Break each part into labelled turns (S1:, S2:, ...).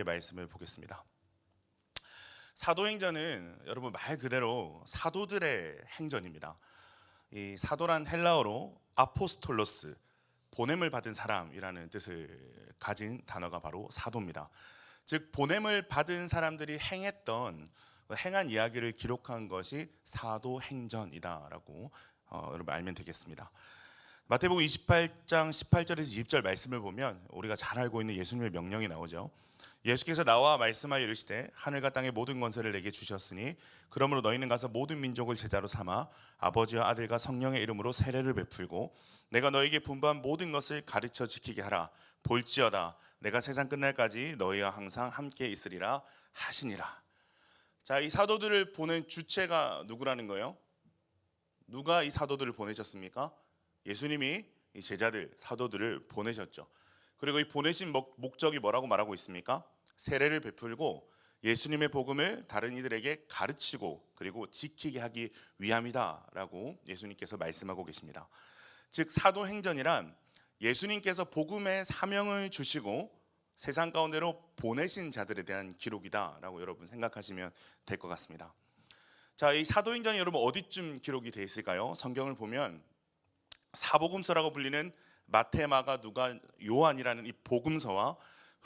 S1: 말씀을 보겠습니다. 사도행전은 여러분 말 그대로 사도들의 행전입니다. 이 사도란 헬라어로 아포스톨로스, 보냄을 받은 사람이라는 뜻을 가진 단어가 바로 사도입니다. 즉 보냄을 받은 사람들이 행한 이야기를 기록한 것이 사도행전이다라고 여러분 알면 되겠습니다. 마태복음 28장 18절에서 20절 말씀을 보면 우리가 잘 알고 있는 예수님의 명령이 나오죠. 예수께서 나와 말씀하여 이르시되 하늘과 땅의 모든 권세를 내게 주셨으니 그러므로 너희는 가서 모든 민족을 제자로 삼아 아버지와 아들과 성령의 이름으로 세례를 베풀고 내가 너희에게 분부한 모든 것을 가르쳐 지키게 하라. 볼지어다 내가 세상 끝날까지 너희와 항상 함께 있으리라 하시니라. 자, 이 사도들을 보낸 주체가 누구라는 거예요? 누가 이 사도들을 보내셨습니까? 예수님이 이 제자들, 사도들을 보내셨죠. 그리고 이 보내신 목적이 뭐라고 말하고 있습니까? 세례를 베풀고 예수님의 복음을 다른 이들에게 가르치고 그리고 지키게 하기 위함이다라고 예수님께서 말씀하고 계십니다. 즉 사도행전이란 예수님께서 복음의 사명을 주시고 세상 가운데로 보내신 자들에 대한 기록이다라고 여러분 생각하시면 될 것 같습니다. 자, 이 사도행전이 여러분 어디쯤 기록이 되어 있을까요? 성경을 보면 사복음서라고 불리는 마태, 마가, 누가, 요한이라는 이 복음서와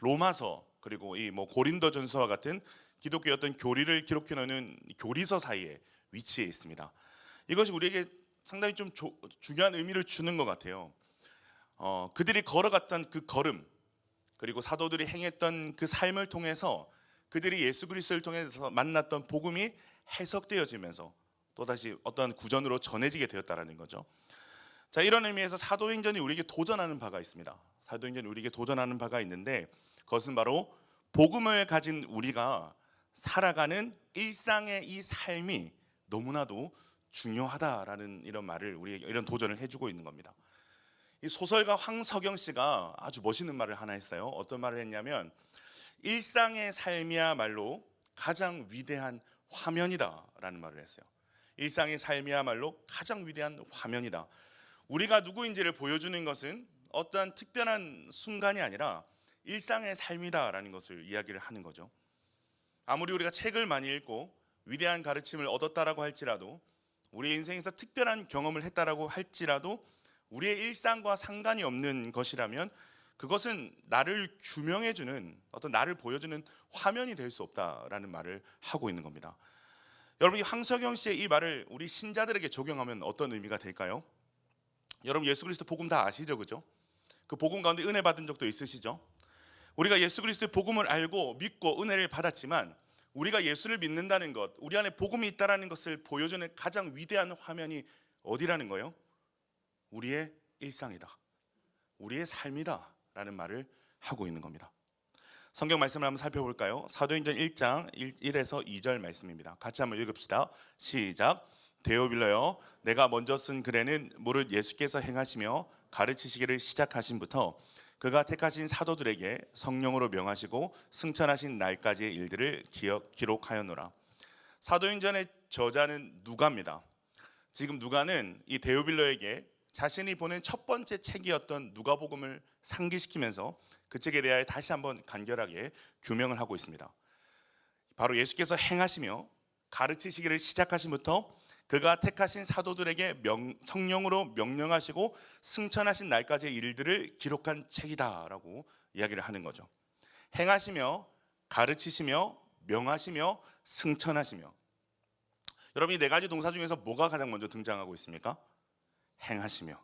S1: 로마서 그리고 이 고린도전서와 같은 기독교의 어떤 교리를 기록해 놓는 교리서 사이에 위치해 있습니다. 이것이 우리에게 상당히 좀 중요한 의미를 주는 것 같아요. 그들이 걸어갔던 그 걸음 그리고 사도들이 행했던 그 삶을 통해서 그들이 예수 그리스도를 통해서 만났던 복음이 해석되어지면서 또다시 어떠한 구전으로 전해지게 되었다라는 거죠. 자, 이런 의미에서 사도행전이 우리에게 도전하는 바가 있습니다. 사도행전이 우리에게 도전하는 바가 있는데 그것은 바로 복음을 가진 우리가 살아가는 일상의 이 삶이 너무나도 중요하다라는 이런 말을 우리에게 이런 도전을 해주고 있는 겁니다. 이 소설가 황석영 씨가 아주 멋있는 말을 하나 했어요. 어떤 말을 했냐면 일상의 삶이야말로 가장 위대한 화면이다라는 말을 했어요. 일상의 삶이야말로 가장 위대한 화면이다. 우리가 누구인지를 보여주는 것은 어떠한 특별한 순간이 아니라 일상의 삶이다라는 것을 이야기를 하는 거죠. 아무리 우리가 책을 많이 읽고 위대한 가르침을 얻었다라고 할지라도 우리 인생에서 특별한 경험을 했다라고 할지라도 우리의 일상과 상관이 없는 것이라면 그것은 나를 규명해주는 어떤 나를 보여주는 화면이 될 수 없다라는 말을 하고 있는 겁니다. 여러분 이 황석영 씨의 이 말을 우리 신자들에게 적용하면 어떤 의미가 될까요? 여러분 예수 그리스도 복음 다 아시죠? 그죠? 그 복음 가운데 은혜 받은 적도 있으시죠? 우리가 예수 그리스도의 복음을 알고 믿고 은혜를 받았지만 우리가 예수를 믿는다는 것, 우리 안에 복음이 있다는 것을 보여주는 가장 위대한 화면이 어디라는 거예요? 우리의 일상이다. 우리의 삶이다 라는 말을 하고 있는 겁니다. 성경 말씀을 한번 살펴볼까요? 사도행전 1장 1에서 2절 말씀입니다. 같이 한번 읽읍시다. 시작. 데오빌러여 내가 먼저 쓴 글에는 무릇 예수께서 행하시며 가르치시기를 시작하신부터 그가 택하신 사도들에게 성령으로 명하시고 승천하신 날까지의 일들을 기록하였노라. 사도행전의 저자는 누가입니다. 지금 누가는 이 데오빌러에게 자신이 보낸 첫 번째 책이었던 누가복음을 상기시키면서 그 책에 대하여 다시 한번 간결하게 규명을 하고 있습니다. 바로 예수께서 행하시며 가르치시기를 시작하신부터 그가 택하신 사도들에게 성령으로 명령하시고 승천하신 날까지의 일들을 기록한 책이다라고 이야기를 하는 거죠. 행하시며 가르치시며 명하시며 승천하시며. 여러분 이 네 가지 동사 중에서 뭐가 가장 먼저 등장하고 있습니까? 행하시며.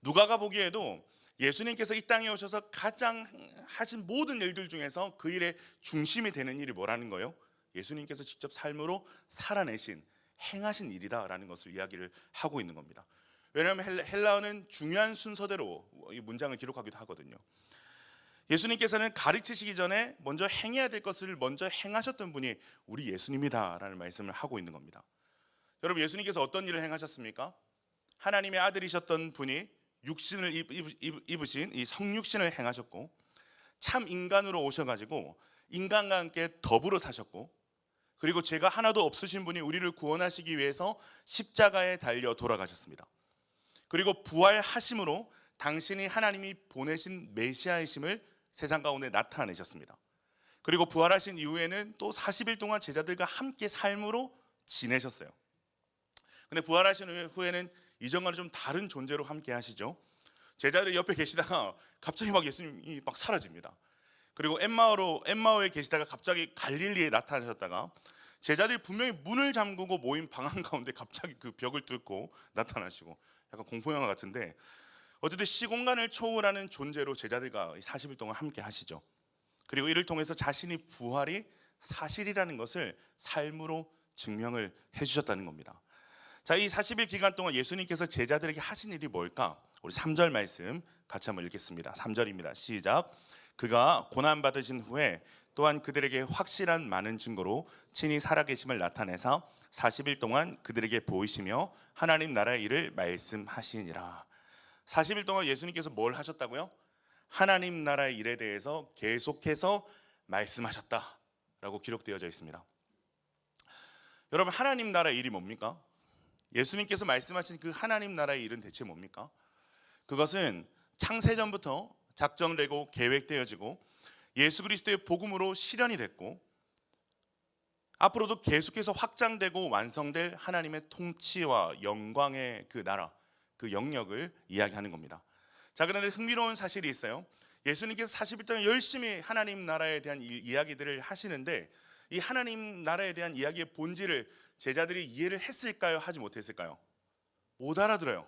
S1: 누가가 보기에도 예수님께서 이 땅에 오셔서 가장 하신 모든 일들 중에서 그 일의 중심이 되는 일이 뭐라는 거예요? 예수님께서 직접 삶으로 살아내신 행하신 일이다라는 것을 이야기를 하고 있는 겁니다. 왜냐하면 헬라어는 중요한 순서대로 이 문장을 기록하기도 하거든요. 예수님께서는 가르치시기 전에 먼저 행해야 될 것을 먼저 행하셨던 분이 우리 예수님이다라는 말씀을 하고 있는 겁니다. 여러분 예수님께서 어떤 일을 행하셨습니까? 하나님의 아들이셨던 분이 육신을 입으신 이 성육신을 행하셨고 참 인간으로 오셔가지고 인간과 함께 더불어 사셨고 그리고 죄가 하나도 없으신 분이 우리를 구원하시기 위해서 십자가에 달려 돌아가셨습니다. 그리고 부활하심으로 당신이 하나님이 보내신 메시아이심을 세상 가운데 나타내셨습니다. 그리고 부활하신 이후에는 또 40일 동안 제자들과 함께 삶으로 지내셨어요. 근데 부활하신 후에는 이전과는 좀 다른 존재로 함께 하시죠. 제자들 옆에 계시다가 갑자기 막 예수님이 막 사라집니다. 그리고 엠마오에 계시다가 갑자기 갈릴리에 나타나셨다가 제자들이 분명히 문을 잠그고 모인 방 한가운데 갑자기 그 벽을 뚫고 나타나시고, 약간 공포영화 같은데 어쨌든 시공간을 초월하는 존재로 제자들과 40일 동안 함께 하시죠. 그리고 이를 통해서 자신이 부활이 사실이라는 것을 삶으로 증명을 해주셨다는 겁니다. 자, 이 40일 기간 동안 예수님께서 제자들에게 하신 일이 뭘까? 우리 3절 말씀 같이 한번 읽겠습니다. 3절입니다. 시작. 그가 고난받으신 후에 또한 그들에게 확실한 많은 증거로 친히 살아계심을 나타내사 40일 동안 그들에게 보이시며 하나님 나라의 일을 말씀하시니라. 40일 동안 예수님께서 뭘 하셨다고요? 하나님 나라의 일에 대해서 계속해서 말씀하셨다라고 기록되어져 있습니다. 여러분, 하나님 나라의 일이 뭡니까? 예수님께서 말씀하신 그 하나님 나라의 일은 대체 뭡니까? 그것은 창세전부터 작정되고 계획되어지고 예수 그리스도의 복음으로 실현이 됐고 앞으로도 계속해서 확장되고 완성될 하나님의 통치와 영광의 그 나라, 그 영역을 이야기하는 겁니다. 자, 그런데 흥미로운 사실이 있어요. 예수님께서 40일 동안 열심히 하나님 나라에 대한 이야기들을 하시는데 이 하나님 나라에 대한 이야기의 본질을 제자들이 이해를 했을까요? 하지 못했을까요? 못 알아들어요.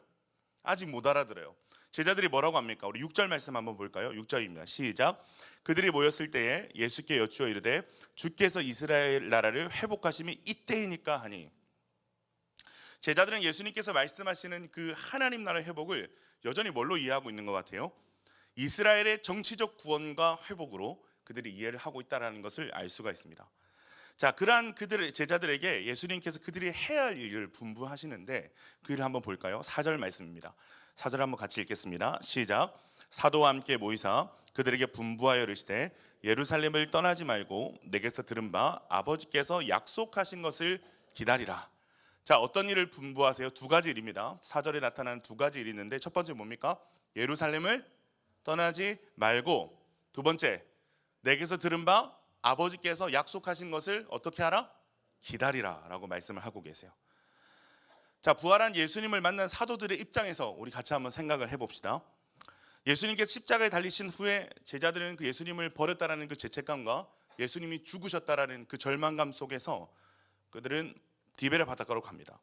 S1: 아직 못 알아들어요. 제자들이 뭐라고 합니까? 우리 6절 말씀 한번 볼까요? 6절입니다. 시작. 그들이 모였을 때에 예수께 여쭈어 이르되 주께서 이스라엘 나라를 회복하심이 이때이니까 하니. 제자들은 예수님께서 말씀하시는 그 하나님 나라의 회복을 여전히 뭘로 이해하고 있는 것 같아요? 이스라엘의 정치적 구원과 회복으로 그들이 이해를 하고 있다는 것을 알 수가 있습니다. 자, 그러한 그들의 제자들에게 예수님께서 그들이 해야 할 일을 분부하시는데 그 일을 한번 볼까요? 4절 말씀입니다. 4절 한번 같이 읽겠습니다. 시작. 사도와 함께 모이사 그들에게 분부하여 이르시되 예루살렘을 떠나지 말고 내게서 들은 바 아버지께서 약속하신 것을 기다리라. 자, 어떤 일을 분부하세요? 두 가지 일입니다. 4절에 나타나는 두 가지 일이 있는데 첫 번째 뭡니까? 예루살렘을 떠나지 말고, 두 번째 내게서 들은 바 아버지께서 약속하신 것을 어떻게 하라? 기다리라 라고 말씀을 하고 계세요. 자, 부활한 예수님을 만난 사도들의 입장에서 우리 같이 한번 생각을 해봅시다. 예수님께서 십자가에 달리신 후에 제자들은 그 예수님을 버렸다라는 그 죄책감과 예수님이 죽으셨다라는 그 절망감 속에서 그들은 디베레 바닷가로 갑니다.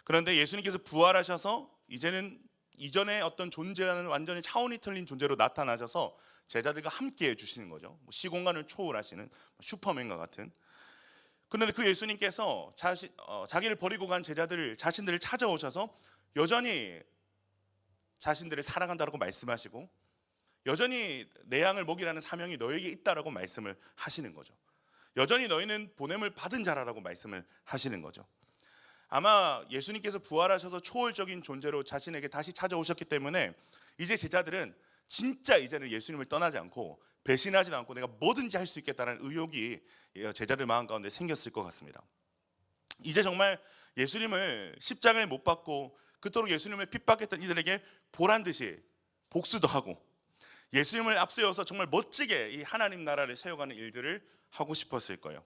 S1: 그런데 예수님께서 부활하셔서 이제는 이전의 어떤 존재와는 완전히 차원이 틀린 존재로 나타나셔서 제자들과 함께 해주시는 거죠. 시공간을 초월하시는 슈퍼맨과 같은. 그런데 그 예수님께서 자기를 버리고 간 자신들을 찾아오셔서 여전히 자신들을 사랑한다라고 말씀하시고 여전히 내 양을 먹이라는 사명이 너에게 있다라고 말씀을 하시는 거죠. 여전히 너희는 보냄을 받은 자라라고 말씀을 하시는 거죠. 아마 예수님께서 부활하셔서 초월적인 존재로 자신에게 다시 찾아오셨기 때문에 이제 제자들은 진짜 이제는 예수님을 떠나지 않고 배신하지 않고 내가 뭐든지 할 수 있겠다는 의욕이 제자들 마음 가운데 생겼을 것 같습니다. 이제 정말 예수님을 십자가에 못 박고 그토록 예수님을 핍박했던 이들에게 보란 듯이 복수도 하고 예수님을 앞세워서 정말 멋지게 이 하나님 나라를 세워가는 일들을 하고 싶었을 거예요.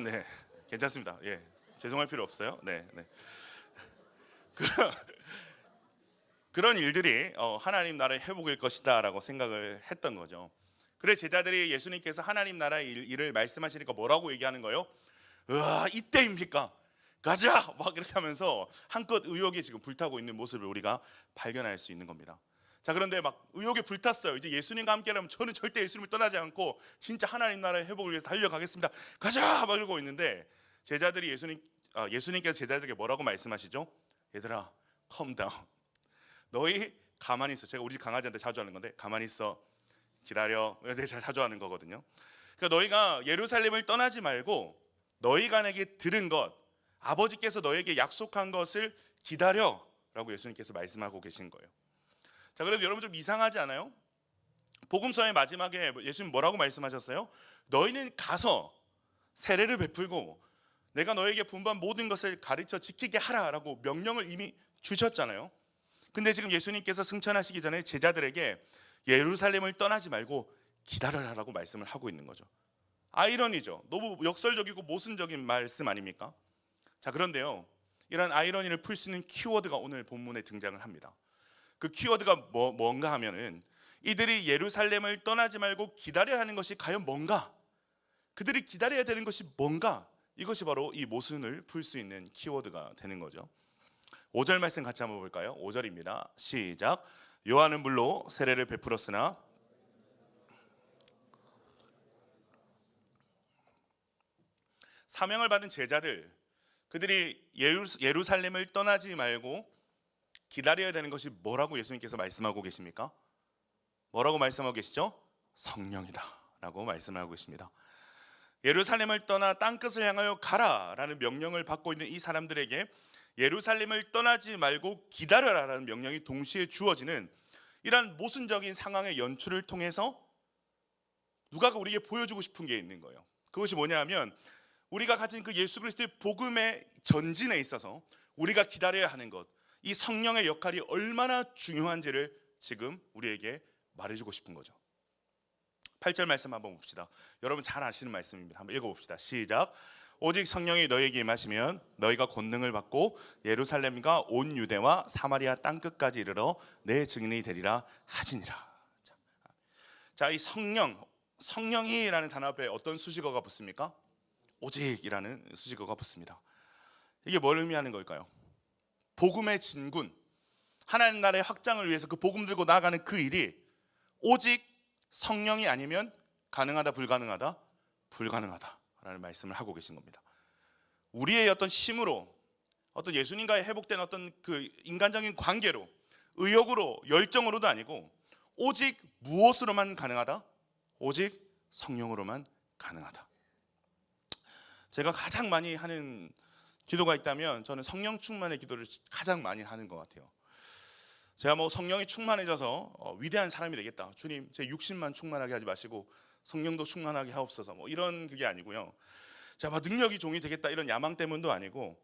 S1: 네, 괜찮습니다. 예, 죄송할 필요 없어요. 네. 그런 일들이 하나님 나라의 회복일 것이다라고 생각을 했던 거죠. 그래 제자들이 예수님께서 하나님 나라의 일을 말씀하시니까 뭐라고 얘기하는 거예요? 이때입니까? 가자! 막 이렇게 하면서 한껏 의욕이 지금 불타고 있는 모습을 우리가 발견할 수 있는 겁니다. 자, 그런데 막 의욕에 불탔어요. 이제 예수님과 함께라면 저는 절대 예수님을 떠나지 않고 진짜 하나님 나라의 회복을 위해서 달려가겠습니다. 가자! 막 이러고 있는데 제자들이 예수님께서 제자들에게 뭐라고 말씀하시죠? 얘들아, calm down. 너희 가만히 있어. 제가 우리 집 강아지한테 자주 하는 건데 가만히 있어. 기다려. 제가 자주 하는 거거든요. 그러니까 너희가 예루살렘을 떠나지 말고 너희가 내게 들은 것, 아버지께서 너에게 약속한 것을 기다려 라고 예수님께서 말씀하고 계신 거예요. 자, 그래도 여러분 좀 이상하지 않아요? 복음서의 마지막에 예수님 뭐라고 말씀하셨어요? 너희는 가서 세례를 베풀고 내가 너에게 분부한 모든 것을 가르쳐 지키게 하라라고 명령을 이미 주셨잖아요. 근데 지금 예수님께서 승천하시기 전에 제자들에게 예루살렘을 떠나지 말고 기다려라라고 말씀을 하고 있는 거죠. 아이러니죠. 너무 역설적이고 모순적인 말씀 아닙니까? 자, 그런데요, 이런 아이러니를 풀 수 있는 키워드가 오늘 본문에 등장을 합니다. 그 키워드가 뭔가 하면은 이들이 예루살렘을 떠나지 말고 기다려야 하는 것이 과연 뭔가, 그들이 기다려야 되는 것이 뭔가, 이것이 바로 이 모순을 풀 수 있는 키워드가 되는 거죠. 5절 말씀 같이 한번 볼까요? 5절입니다. 시작. 요한은 물로 세례를 베풀었으나 사명을 받은 제자들, 그들이 예루살렘을 떠나지 말고 기다려야 되는 것이 뭐라고 예수님께서 말씀하고 계십니까? 뭐라고 말씀하고 계시죠? 성령이다 라고 말씀하고 계십니다. 예루살렘을 떠나 땅끝을 향하여 가라라는 명령을 받고 있는 이 사람들에게 예루살렘을 떠나지 말고 기다려라라는 명령이 동시에 주어지는 이러한 모순적인 상황의 연출을 통해서 누가가 우리에게 보여주고 싶은 게 있는 거예요. 그것이 뭐냐 하면 우리가 가진 그 예수 그리스도의 복음의 전진에 있어서 우리가 기다려야 하는 것, 이 성령의 역할이 얼마나 중요한지를 지금 우리에게 말해주고 싶은 거죠. 8절 말씀 한번 봅시다. 여러분 잘 아시는 말씀입니다. 한번 읽어봅시다. 시작. 오직 성령이 너희에게 임하시면 너희가 권능을 받고 예루살렘과 온 유대와 사마리아 땅끝까지 이르러 내 증인이 되리라 하시니라. 자, 이 성령이라는 단어 앞에 어떤 수식어가 붙습니까? 오직이라는 수식어가 붙습니다. 이게 뭘 의미하는 걸까요? 복음의 진군, 하나님 나라의 확장을 위해서 그 복음 들고 나아가는 그 일이 오직 성령이 아니면 가능하다, 불가능하다? 불가능하다라는 말씀을 하고 계신 겁니다. 우리의 어떤 힘으로, 어떤 예수님과의 회복된 어떤 그 인간적인 관계로, 의욕으로, 열정으로도 아니고 오직 무엇으로만 가능하다? 오직 성령으로만 가능하다. 제가 가장 많이 하는 기도가 있다면 저는 성령 충만의 기도를 가장 많이 하는 것 같아요. 제가 뭐 성령이 충만해져서 위대한 사람이 되겠다, 주님 제 육신만 충만하게 하지 마시고 성령도 충만하게 하옵소서, 뭐 이런 그게 아니고요. 제가 막 능력이 종이 되겠다 이런 야망 때문도 아니고,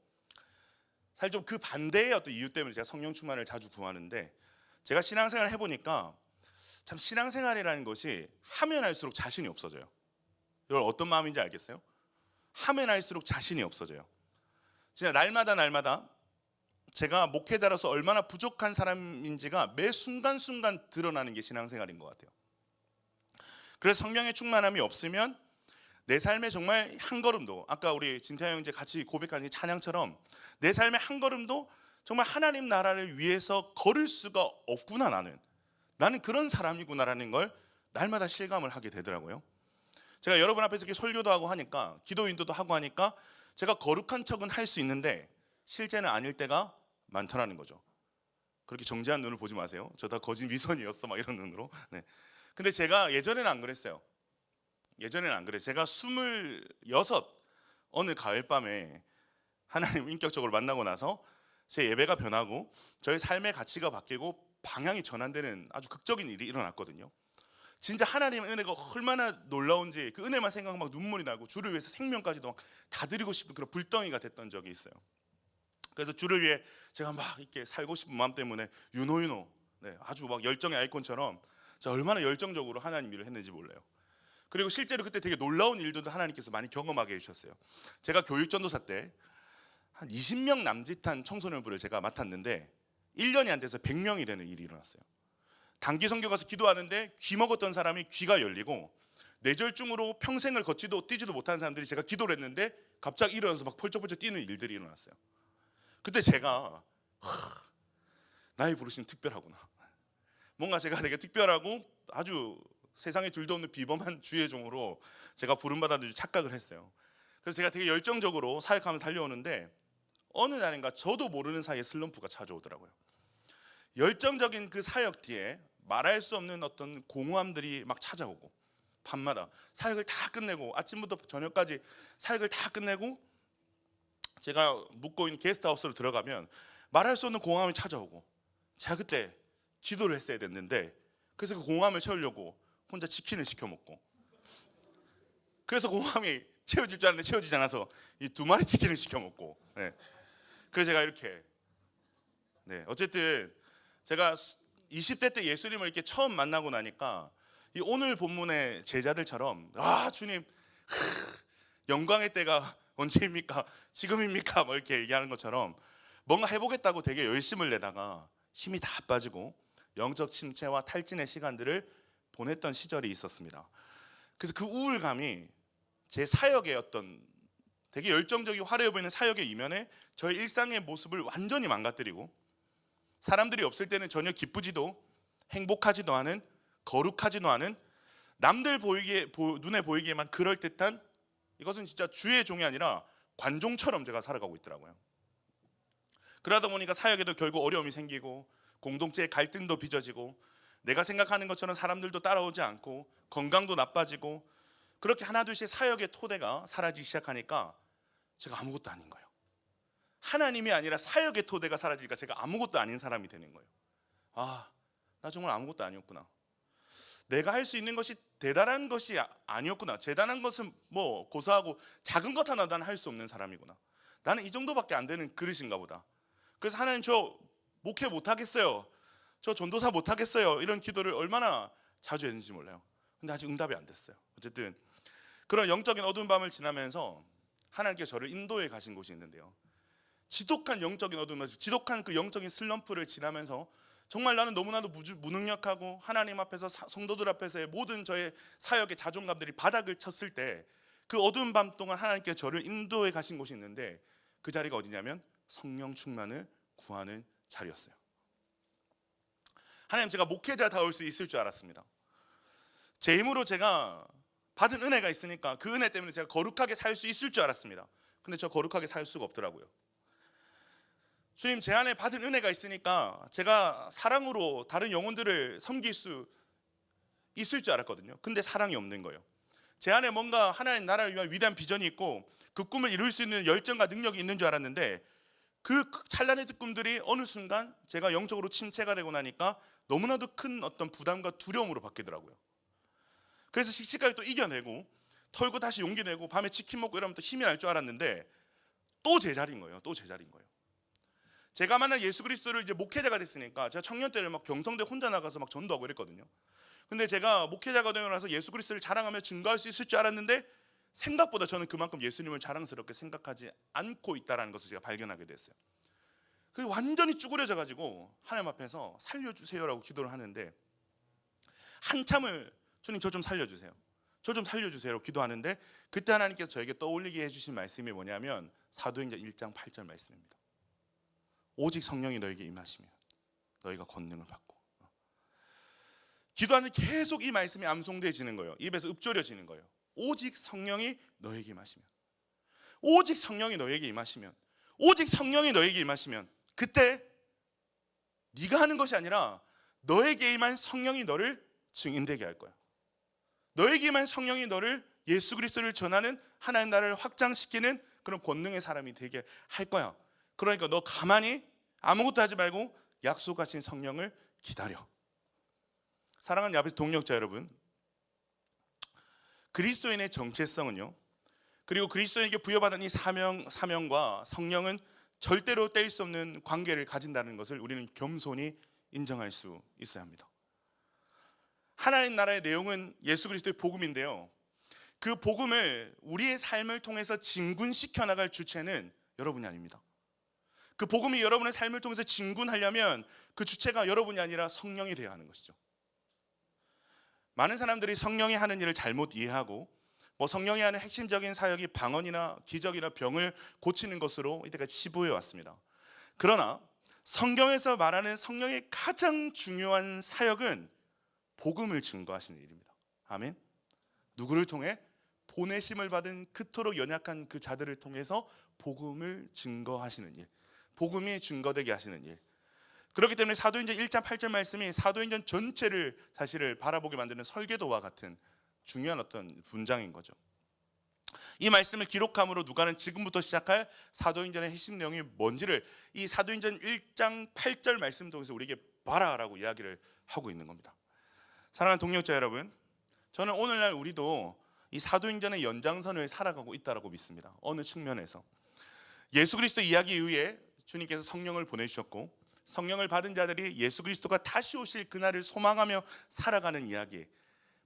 S1: 사실 좀 그 반대의 어떤 이유 때문에 제가 성령 충만을 자주 구하는데, 제가 신앙생활을 해보니까 참 신앙생활이라는 것이 하면 할수록 자신이 없어져요. 이걸 어떤 마음인지 알겠어요? 하면 할수록 자신이 없어져요. 진짜 날마다 제가 목회자로서 얼마나 부족한 사람인지가 매 순간순간 드러나는 게 신앙생활인 것 같아요. 그래서 성령의 충만함이 없으면 내 삶에 정말 한 걸음도, 아까 우리 진태 형제 같이 고백하는 찬양처럼 내 삶의 한 걸음도 정말 하나님 나라를 위해서 걸을 수가 없구나, 나는 그런 사람이구나라는 걸 날마다 실감을 하게 되더라고요. 제가 여러분 앞에서 이렇게 설교도 하고 하니까, 기도 인도도 하고 하니까 제가 거룩한 척은 할 수 있는데 실제는 아닐 때가 많더라는 거죠. 그렇게 정죄한 눈을 보지 마세요. 저 다 거짓 위선이었어 막 이런 눈으로. 네. 근데 제가 예전에는 안 그랬어요. 제가 26 어느 가을밤에 하나님 인격적으로 만나고 나서 제 예배가 변하고 저의 삶의 가치가 바뀌고 방향이 전환되는 아주 극적인 일이 일어났거든요. 진짜 하나님의 은혜가 얼마나 놀라운지 그 은혜만 생각하면 막 눈물이 나고 주를 위해서 생명까지도 막 다 드리고 싶은 그런 불덩이가 됐던 적이 있어요. 그래서 주를 위해 제가 막 이렇게 살고 싶은 마음 때문에 네, 아주 막 열정의 아이콘처럼 제가 얼마나 열정적으로 하나님 일을 했는지 몰라요. 그리고 실제로 그때 되게 놀라운 일들도 하나님께서 많이 경험하게 해주셨어요. 제가 교육전도사 때 한 20명 남짓한 청소년부를 제가 맡았는데 1년이 안 돼서 100명이 되는 일이 일어났어요. 단기 선교 가서 기도하는데 귀 먹었던 사람이 귀가 열리고, 뇌졸중으로 평생을 걷지도 뛰지도 못하는 사람들이 제가 기도를 했는데 갑자기 일어나서 막 펄쩍펄쩍 뛰는 일들이 일어났어요. 그때 제가 나의 부르심 특별하구나, 뭔가 제가 되게 특별하고 아주 세상에 둘도 없는 비범한 주의 종으로 제가 부름받았는지 착각을 했어요. 그래서 제가 되게 열정적으로 사역하면서 달려오는데 어느 날인가 저도 모르는 사이에 슬럼프가 찾아오더라고요. 열정적인 그 사역 뒤에 말할 수 없는 어떤 공허함들이 막 찾아오고, 밤마다 사역을 다 끝내고 아침부터 저녁까지 사역을 다 끝내고 제가 묵고 있는 게스트하우스로 들어가면 말할 수 없는 공허함이 찾아오고, 제가 그때 기도를 했어야 됐는데 그래서 그 공허함을 채우려고 혼자 치킨을 시켜 먹고, 그래서 공허함이 채워질 줄 알았는데 채워지지 않아서 이 2마리 치킨을 시켜 먹고, 네. 그래서 제가 이렇게, 네, 어쨌든 제가 20대 때 예수님을 이렇게 처음 만나고 나니까 이 오늘 본문의 제자들처럼 주님 영광의 때가 언제입니까? 지금입니까? 뭐 이렇게 얘기하는 것처럼 뭔가 해보겠다고 되게 열심을 내다가 힘이 다 빠지고 영적 침체와 탈진의 시간들을 보냈던 시절이 있었습니다. 그래서 그 우울감이 제 사역의 어떤 되게 열정적이고 화려해 보이는 사역의 이면에 저의 일상의 모습을 완전히 망가뜨리고, 사람들이 없을 때는 전혀 기쁘지도 행복하지도 않은, 거룩하지도 않은, 남들 눈에 보이기에만 그럴듯한, 이것은 진짜 주의 종이 아니라 관종처럼 제가 살아가고 있더라고요. 그러다 보니까 사역에도 결국 어려움이 생기고 공동체의 갈등도 빚어지고 내가 생각하는 것처럼 사람들도 따라오지 않고 건강도 나빠지고, 그렇게 하나둘씩 사역의 토대가 사라지기 시작하니까 제가 아무것도 아닌 거예요. 하나님이 아니라 사역의 토대가 사라지니까 제가 아무것도 아닌 사람이 되는 거예요. 나 정말 아무것도 아니었구나. 내가 할 수 있는 것이 대단한 것이 아니었구나. 대단한 것은 뭐 고사하고 작은 것 하나 나는 할 수 없는 사람이구나. 나는 이 정도밖에 안 되는 그릇인가 보다. 그래서 하나님, 저 목회 못하겠어요, 저 전도사 못하겠어요, 이런 기도를 얼마나 자주 했는지 몰라요. 근데 아직 응답이 안 됐어요. 어쨌든 그런 영적인 어두운 밤을 지나면서 하나님께서 저를 인도에 가신 곳이 있는데요, 지독한 영적인 어두움에서, 지독한 그 영적인 슬럼프를 지나면서 정말 나는 너무나도 무능력하고 하나님 앞에서 성도들 앞에서의 모든 저의 사역의 자존감들이 바닥을 쳤을 때, 그 어두운 밤 동안 하나님께서 저를 인도에 가신 곳이 있는데, 그 자리가 어디냐면 성령 충만을 구하는 자리였어요. 하나님, 제가 목회자다울 수 있을 줄 알았습니다. 제 힘으로 제가 받은 은혜가 있으니까 그 은혜 때문에 제가 거룩하게 살 수 있을 줄 알았습니다. 근데 저 거룩하게 살 수가 없더라고요. 주님, 제 안에 받은 은혜가 있으니까 제가 사랑으로 다른 영혼들을 섬길 수 있을 줄 알았거든요. 근데 사랑이 없는 거예요. 제 안에 뭔가 하나님 나라를 위한 위대한 비전이 있고 그 꿈을 이룰 수 있는 열정과 능력이 있는 줄 알았는데, 그 찬란의 꿈들이 어느 순간 제가 영적으로 침체가 되고 나니까 너무나도 큰 어떤 부담과 두려움으로 바뀌더라고요. 그래서 씩씩하게 또 이겨내고 털고 다시 용기 내고 밤에 치킨 먹고 이러면 또 힘이 날 줄 알았는데, 또 제자리인 거예요. 또 제자리인 거예요. 제가 만난 예수 그리스도를 이제 목회자가 됐으니까, 제가 청년 때를 막 경성대 혼자 나가서 막 전도하고 이랬거든요. 근데 제가 목회자가 되고 나서 예수 그리스도를 자랑하며 증거할 수 있을 줄 알았는데, 생각보다 저는 그만큼 예수님을 자랑스럽게 생각하지 않고 있다는 것을 제가 발견하게 됐어요. 그 완전히 쭈그려져 가지고 하나님 앞에서 살려주세요라고 기도를 하는데, 한참을 주님 저 좀 살려주세요, 저 좀 살려주세요라고 기도하는데, 그때 하나님께서 저에게 떠올리게 해주신 말씀이 뭐냐면 사도행전 1장 8절 말씀입니다. 오직 성령이 너에게 임하시면 너희가 권능을 받고. 기도하는 계속 이 말씀이 암송되어지는 거예요. 입에서 읊조려지는 거예요. 오직 성령이 너에게 임하시면, 오직 성령이 너에게 임하시면, 오직 성령이 너에게 임하시면, 그때 네가 하는 것이 아니라 너에게 임한 성령이 너를 증인되게 할 거야. 너에게 임한 성령이 너를 예수 그리스도를 전하는, 하나님 나라를 확장시키는 그런 권능의 사람이 되게 할 거야. 그러니까 너 가만히 아무것도 하지 말고 약속하신 성령을 기다려. 사랑하는 야베스 동력자 여러분, 그리스도인의 정체성은요, 그리고 그리스도인에게 부여받은 이 사명과 성령은 절대로 뗄 수 없는 관계를 가진다는 것을 우리는 겸손히 인정할 수 있어야 합니다. 하나님 나라의 내용은 예수 그리스도의 복음인데요, 그 복음을 우리의 삶을 통해서 진군시켜 나갈 주체는 여러분이 아닙니다. 그 복음이 여러분의 삶을 통해서 진군하려면 그 주체가 여러분이 아니라 성령이 되어야 하는 것이죠. 많은 사람들이 성령이 하는 일을 잘못 이해하고, 성령이 하는 핵심적인 사역이 방언이나 기적이나 병을 고치는 것으로 이때까지 치부해 왔습니다. 그러나 성경에서 말하는 성령의 가장 중요한 사역은 복음을 증거하시는 일입니다. 아멘. 누구를 통해? 보내심을 받은 그토록 연약한 그 자들을 통해서 복음을 증거하시는 일, 복음이 증거되게 하시는 일. 그렇기 때문에 사도행전 1장 8절 말씀이 사도행전 전체를 사실을 바라보게 만드는 설계도와 같은 중요한 어떤 분장인 거죠. 이 말씀을 기록함으로 누가는 지금부터 시작할 사도행전의 핵심 내용이 뭔지를 이 사도행전 1장 8절 말씀 통해서 우리에게 봐라라고 이야기를 하고 있는 겁니다. 사랑하는 동역자 여러분, 저는 오늘날 우리도 이 사도행전의 연장선을 살아가고 있다고 믿습니다. 어느 측면에서 예수 그리스도 이야기 이후에 주님께서 성령을 보내주셨고, 성령을 받은 자들이 예수 그리스도가 다시 오실 그날을 소망하며 살아가는 이야기,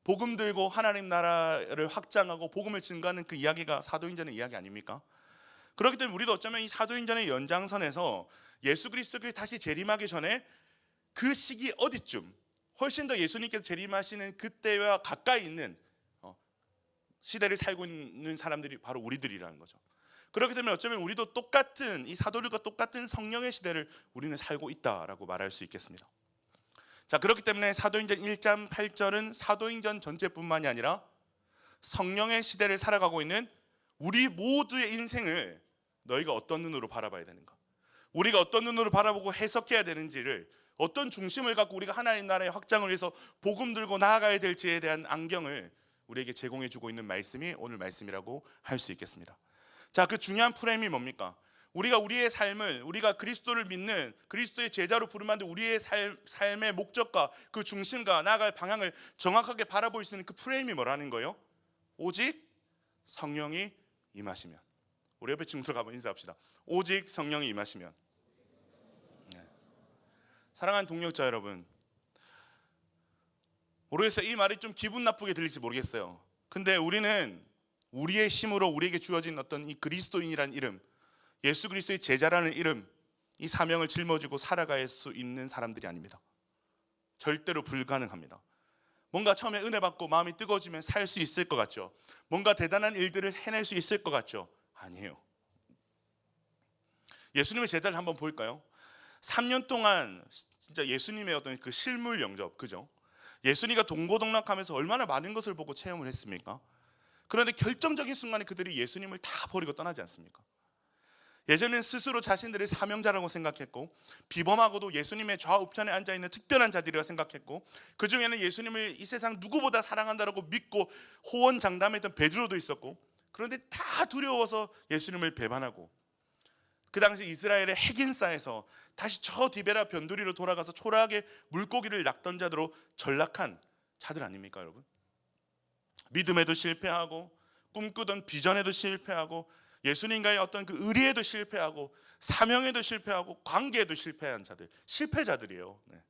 S1: 복음 들고 하나님 나라를 확장하고 복음을 증거하는 그 이야기가 사도행전의 이야기 아닙니까? 그렇기 때문에 우리도 어쩌면 이 사도행전의 연장선에서 예수 그리스도가 다시 재림하기 전에 그 시기 어디쯤 훨씬 더 예수님께서 재림하시는 그때와 가까이 있는 시대를 살고 있는 사람들이 바로 우리들이라는 거죠. 그렇기 때문에 어쩌면 우리도 똑같은 이 사도들과 똑같은 성령의 시대를 우리는 살고 있다라고 말할 수 있겠습니다. 자, 그렇기 때문에 사도행전 1장 8절은 사도행전 전체뿐만이 아니라 성령의 시대를 살아가고 있는 우리 모두의 인생을 너희가 어떤 눈으로 바라봐야 되는가, 우리가 어떤 눈으로 바라보고 해석해야 되는지를, 어떤 중심을 갖고 우리가 하나님 나라의 확장을 위해서 복음 들고 나아가야 될지에 대한 안경을 우리에게 제공해 주고 있는 말씀이 오늘 말씀이라고 할 수 있겠습니다. 자, 그 중요한 프레임이 뭡니까? 우리가 우리의 삶을, 우리가 그리스도를 믿는 그리스도의 제자로 부름받는 우리의 삶의 목적과 그 중심과 나아갈 방향을 정확하게 바라볼 수 있는 그 프레임이 뭐라는 거예요? 오직 성령이 임하시면. 우리 옆에 친구들 가면 인사합시다. 오직 성령이 임하시면. 네. 사랑하는 동역자 여러분, 모르겠어요. 이 말이 좀 기분 나쁘게 들릴지 모르겠어요. 근데 우리는 우리의 힘으로 우리에게 주어진 어떤 이 그리스도인이라는 이름, 예수 그리스도의 제자라는 이름, 이 사명을 짊어지고 살아갈 수 있는 사람들이 아닙니다. 절대로 불가능합니다. 뭔가 처음에 은혜 받고 마음이 뜨거워지면 살 수 있을 것 같죠? 뭔가 대단한 일들을 해낼 수 있을 것 같죠? 아니에요. 예수님의 제자를 한번 볼까요? 3년 동안 진짜 예수님의 어떤 그 실물 영접, 그죠? 예수님과 동고동락하면서 얼마나 많은 것을 보고 체험을 했습니까? 그런데 결정적인 순간에 그들이 예수님을 다 버리고 떠나지 않습니까? 예전에는 스스로 자신들을 사명자라고 생각했고, 비범하고도 예수님의 좌우편에 앉아있는 특별한 자들이라고 생각했고, 그 중에는 예수님을 이 세상 누구보다 사랑한다라고 믿고 호언장담했던 베드로도 있었고, 그런데 다 두려워서 예수님을 배반하고, 그 당시 이스라엘의 핵인싸에서 다시 저 디베라 변두리로 돌아가서 초라하게 물고기를 낚던 자들로 전락한 자들 아닙니까 여러분? 믿음에도 실패하고, 꿈꾸던 비전에도 실패하고, 예수님과의 어떤 그 의리에도 실패하고, 사명에도 실패하고, 관계에도 실패한 자들, 실패자들이에요. 네.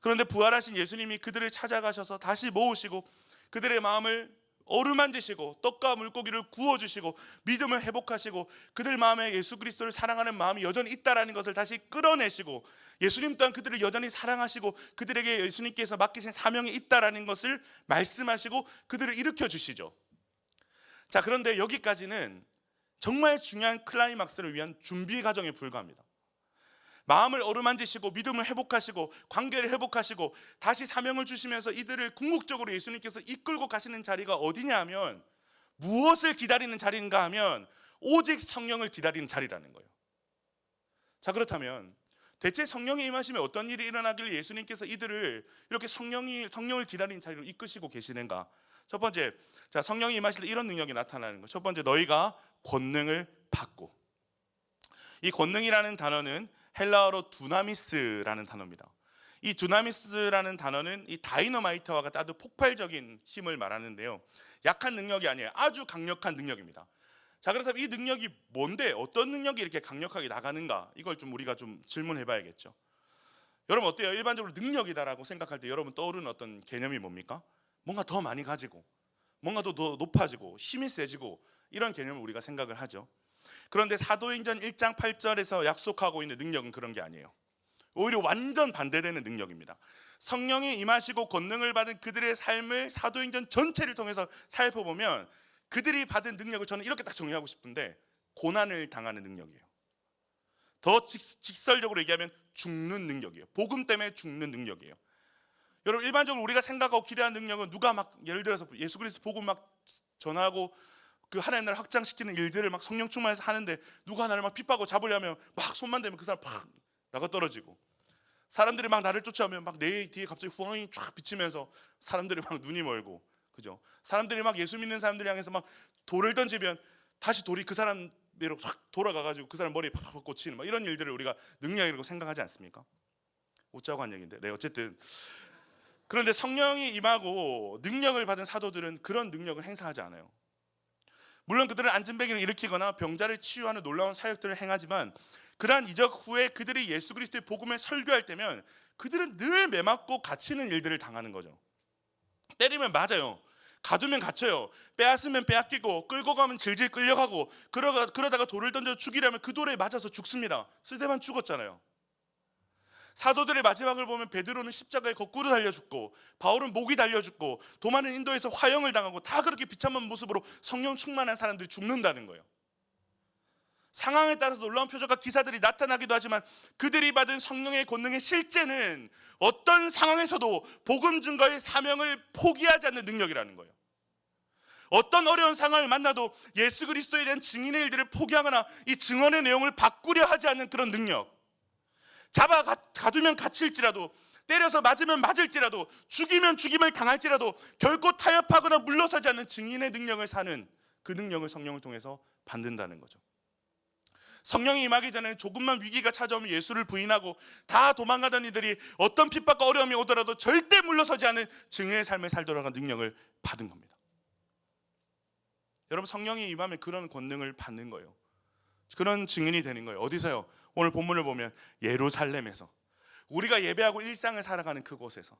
S1: 그런데 부활하신 예수님이 그들을 찾아가셔서 다시 모으시고 그들의 마음을 어루만지시고 떡과 물고기를 구워주시고 믿음을 회복하시고 그들 마음에 예수 그리스도를 사랑하는 마음이 여전히 있다라는 것을 다시 끌어내시고, 예수님 또한 그들을 여전히 사랑하시고 그들에게 예수님께서 맡기신 사명이 있다라는 것을 말씀하시고 그들을 일으켜 주시죠. 자, 그런데 여기까지는 정말 중요한 클라이막스를 위한 준비 과정에 불과합니다. 마음을 어루만지시고 믿음을 회복하시고 관계를 회복하시고 다시 사명을 주시면서 이들을 궁극적으로 예수님께서 이끌고 가시는 자리가 어디냐 하면, 무엇을 기다리는 자리인가 하면 오직 성령을 기다리는 자리라는 거예요. 자, 그렇다면 대체 성령이 임하시면 어떤 일이 일어나길래 예수님께서 이들을 이렇게 성령을 기다리는 자리로 이끄시고 계시는가? 첫 번째, 자, 성령이 임하실 때 이런 능력이 나타나는 거예요. 첫 번째, 너희가 권능을 받고. 이 권능이라는 단어는 헬라어로 두나미스라는 단어입니다. 이 두나미스라는 단어는 이 다이너마이트와 같은 아주 폭발적인 힘을 말하는데요, 약한 능력이 아니에요. 아주 강력한 능력입니다. 자, 그렇다면 이 능력이 뭔데, 어떤 능력이 이렇게 강력하게 나가는가, 이걸 좀 우리가 좀 질문해 봐야겠죠. 여러분 어때요? 일반적으로 능력이다라고 생각할 때 여러분 떠오르는 어떤 개념이 뭡니까? 뭔가 더 많이 가지고, 뭔가 더 높아지고 힘이 세지고, 이런 개념을 우리가 생각을 하죠. 그런데 사도행전 1장 8절에서 약속하고 있는 능력은 그런 게 아니에요. 오히려 완전 반대되는 능력입니다. 성령이 임하시고 권능을 받은 그들의 삶을 사도행전 전체를 통해서 살펴보면 그들이 받은 능력을 저는 이렇게 딱 정의하고 싶은데, 고난을 당하는 능력이에요. 더 직설적으로 얘기하면 죽는 능력이에요. 복음 때문에 죽는 능력이에요. 여러분, 일반적으로 우리가 생각하고 기대하는 능력은 누가 막 예를 들어서 예수 그리스도 복음 막 전하고 그 하나님 나라를 확장시키는 일들을 막 성령 충만해서 하는데, 누가 나를 막 핍박하고 잡으려면 막 손만 대면 그 사람 팍 나가 떨어지고, 사람들이 막 나를 쫓아오면 막 내 뒤에 갑자기 후광이 쫙 비치면서 사람들이 막 눈이 멀고, 그죠? 사람들이 막 예수 믿는 사람들 향해서 막 돌을 던지면 다시 돌이 그 사람대로 확 돌아가가지고 그 사람 머리에 팍팍 꽂히는 막 이런 일들을 우리가 능력이라고 생각하지 않습니까? 웃자고 한 얘기인데, 네, 어쨌든 그런데 성령이 임하고 능력을 받은 사도들은 그런 능력을 행사하지 않아요. 물론 그들은 안진뱅이를 일으키거나 병자를 치유하는 놀라운 사역들을 행하지만 그러한 이적 후에 그들이 예수 그리스도의 복음을 설교할 때면 그들은 늘 매맞고 갇히는 일들을 당하는 거죠. 때리면 맞아요. 가두면 갇혀요. 빼앗으면 빼앗기고 끌고 가면 질질 끌려가고 그러다가 돌을 던져 죽이려면 그 돌에 맞아서 죽습니다. 스데반 죽었잖아요. 사도들의 마지막을 보면 베드로는 십자가에 거꾸로 달려 죽고 바울은 목이 달려 죽고 도마는 인도에서 화형을 당하고 다 그렇게 비참한 모습으로 성령 충만한 사람들이 죽는다는 거예요. 상황에 따라서 놀라운 표적과 기사들이 나타나기도 하지만 그들이 받은 성령의 권능의 실제는 어떤 상황에서도 복음 증거의 사명을 포기하지 않는 능력이라는 거예요. 어떤 어려운 상황을 만나도 예수 그리스도에 대한 증인의 일들을 포기하거나 이 증언의 내용을 바꾸려 하지 않는 그런 능력. 가두면 갇힐지라도, 때려서 맞으면 맞을지라도, 죽이면 죽임을 당할지라도 결코 타협하거나 물러서지 않는 증인의 능력을 사는 그 능력을 성령을 통해서 받는다는 거죠. 성령이 임하기 전에 조금만 위기가 찾아오면 예수를 부인하고 다 도망가던 이들이 어떤 핍박과 어려움이 오더라도 절대 물러서지 않는 증인의 삶을 살도록 능력을 받은 겁니다. 여러분, 성령이 임하면 그런 권능을 받는 거예요. 그런 증인이 되는 거예요. 어디서요? 오늘 본문을 보면 예루살렘에서, 우리가 예배하고 일상을 살아가는 그곳에서,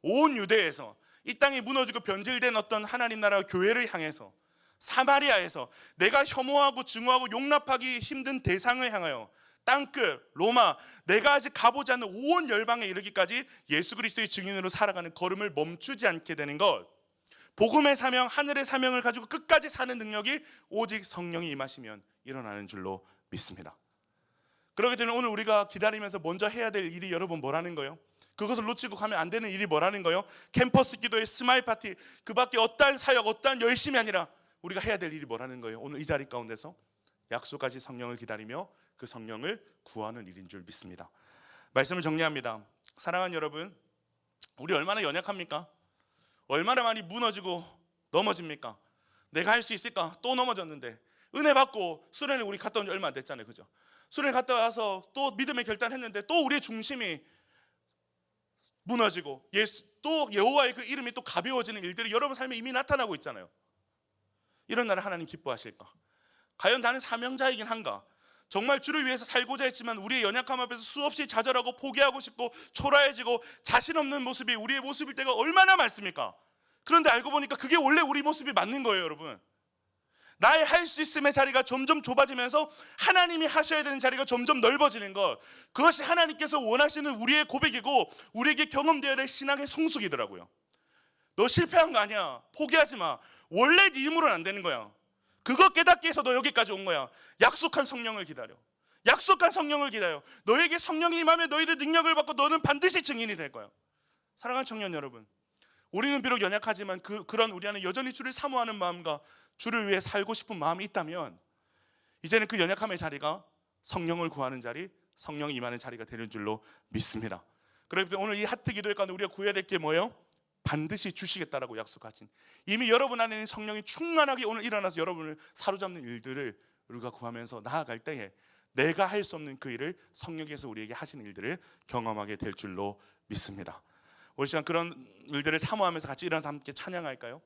S1: 온 유대에서, 이 땅이 무너지고 변질된 어떤 하나님 나라 교회를 향해서, 사마리아에서, 내가 혐오하고 증오하고 용납하기 힘든 대상을 향하여 땅끝 로마, 내가 아직 가보지 않는 온 열방에 이르기까지 예수 그리스도의 증인으로 살아가는 걸음을 멈추지 않게 되는 것, 복음의 사명, 하늘의 사명을 가지고 끝까지 사는 능력이 오직 성령이 임하시면 일어나는 줄로 믿습니다. 그렇기 때문에 오늘 우리가 기다리면서 먼저 해야 될 일이 여러분 뭐라는 거예요? 그것을 놓치고 가면 안 되는 일이 뭐라는 거예요? 캠퍼스 기도의 스마일 파티, 그 밖에 어떠한 사역, 어떠한 열심이 아니라 우리가 해야 될 일이 뭐라는 거예요? 오늘 이 자리 가운데서 약속까지 성령을 기다리며 그 성령을 구하는 일인 줄 믿습니다. 말씀을 정리합니다. 사랑하는 여러분, 우리 얼마나 연약합니까? 얼마나 많이 무너지고 넘어집니까? 내가 할 수 있을까? 또 넘어졌는데, 은혜 받고 수련회 우리 갔다 온 지 얼마 안 됐잖아요, 그죠? 수련회 갔다 와서 또 믿음의 결단했는데 또 우리의 중심이 무너지고 또 여호와의 그 이름이 또 가벼워지는 일들이 여러분 삶에 이미 나타나고 있잖아요. 이런 날을 하나님 기뻐하실까? 과연 나는 사명자이긴 한가? 정말 주를 위해서 살고자 했지만 우리의 연약함 앞에서 수없이 좌절하고 포기하고 싶고 초라해지고 자신 없는 모습이 우리의 모습일 때가 얼마나 많습니까? 그런데 알고 보니까 그게 원래 우리 모습이 맞는 거예요, 여러분. 나의 할 수 있음의 자리가 점점 좁아지면서 하나님이 하셔야 되는 자리가 점점 넓어지는 것, 그것이 하나님께서 원하시는 우리의 고백이고 우리에게 경험되어야 될 신앙의 성숙이더라고요. 너 실패한 거 아니야, 포기하지 마. 원래 네 힘으로는 안 되는 거야. 그거 깨닫기 위해서 너 여기까지 온 거야. 약속한 성령을 기다려. 약속한 성령을 기다려. 너에게 성령이 임하면 너희들 능력을 받고 너는 반드시 증인이 될 거야. 사랑하는 청년 여러분, 우리는 비록 연약하지만 그런 우리 안에 여전히 주를 사모하는 마음과 주를 위해 살고 싶은 마음이 있다면 이제는 그 연약함의 자리가 성령을 구하는 자리, 성령이 임하는 자리가 되는 줄로 믿습니다. 그렇기 때문에 오늘 이 하트 기도회 가운데 우리가 구해야 될 게 뭐예요? 반드시 주시겠다라고 약속하신, 이미 여러분 안에는 성령이 충만하게 오늘 일어나서 여러분을 사로잡는 일들을 우리가 구하면서 나아갈 때에 내가 할 수 없는 그 일을 성령께서 우리에게 하시는 일들을 경험하게 될 줄로 믿습니다. 오늘 시간 그런 일들을 사모하면서 같이 일어나서 함께 찬양할까요?